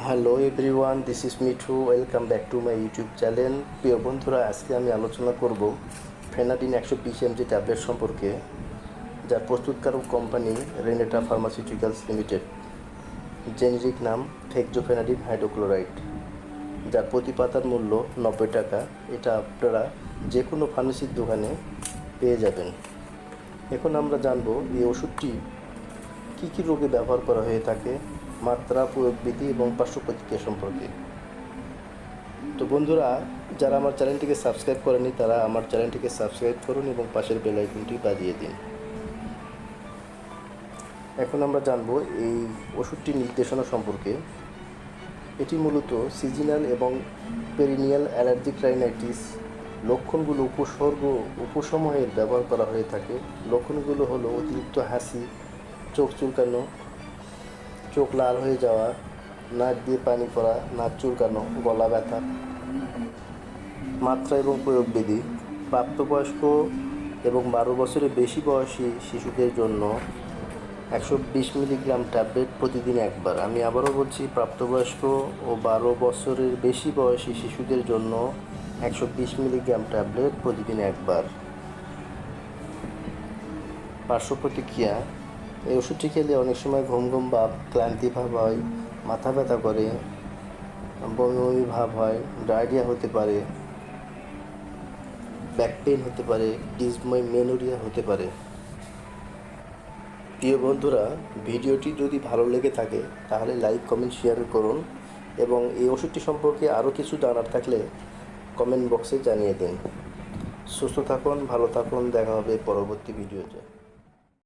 Hello everyone, this is Mithu. Welcome back to my YouTube channel. প্রিয় বন্ধুরা, আজকে আমি আলোচনা করব ফেনাডিন 120 mg ট্যাবলেট সম্পর্কে, যার প্রস্তুতকারক company Renata pharmaceuticals limited. Generic নাম ফেক্সোফেনাডিন হাইড্রোক্লোরাইড, যার প্রতি পাতার মূল্য 90 টাকা। এটা আপনারা যে কোনো ফার্মেসির দোকানে পেয়ে যাবেন। এখন আমরা জানব এই ওষুধটি কী কী রোগে ব্যবহার করা হয়ে থাকে, মাত্রা, প্রয়োগবিধি এবং পার্শ্ব প্রতিক্রিয়া সম্পর্কে। তো বন্ধুরা, যারা আমার চ্যানেলটিকে সাবস্ক্রাইব করেনি তারা আমার চ্যানেলটিকে সাবস্ক্রাইব করুন এবং পাশের বেল আইকনটি বাজিয়ে দিন। এখন আমরা জানব এই ওষুধটির নির্দেশনা সম্পর্কে। এটি মূলত সিজনাল এবং পেরিনিয়াল অ্যালার্জিক রাইনাইটিস লক্ষণগুলো উপসময়ের ব্যবহার করা হয়ে থাকে। লক্ষণগুলো হলো অতিরিক্ত হাসি, চোখ চুলকানো, চোখ লাল হয়ে যাওয়া, নাক দিয়ে পানি পড়া, নাক চুলকানো, গলা ব্যথা। মাত্রা এবং প্রয়োগবিধি: প্রাপ্তবয়স্ক এবং 12 বছরের বেশি বয়সী শিশুদের জন্য 120 মিলিগ্রাম ট্যাবলেট প্রতিদিন একবার। আমি আবারও বলছি, প্রাপ্তবয়স্ক ও 12 বছরের বেশি বয়সী শিশুদের জন্য 120 মিলিগ্রাম ট্যাবলেট প্রতিদিন একবার। পার্শ্ব প্রতিক্রিয়া: এই ওষুধটি খেলে অনেক সময় ঘুম ঘুম ভাব, ক্লান্তি ভাব হয়, মাথা ব্যথা করে, বমি বমি ভাব হয়, ডায়রিয়া হতে পারে, ব্যাক পেইন হতে পারে, ডিসমেনোরিয়া হতে পারে। প্রিয় বন্ধুরা, ভিডিওটি যদি ভালো লেগে থাকে তাহলে লাইক, কমেন্ট, শেয়ার করুন এবং এই ওষুধটি সম্পর্কে আরও কিছু জানার থাকলে কমেন্ট বক্সে জানিয়ে দিন। সুস্থ থাকুন, ভালো থাকুন, দেখা হবে পরবর্তী ভিডিওতে।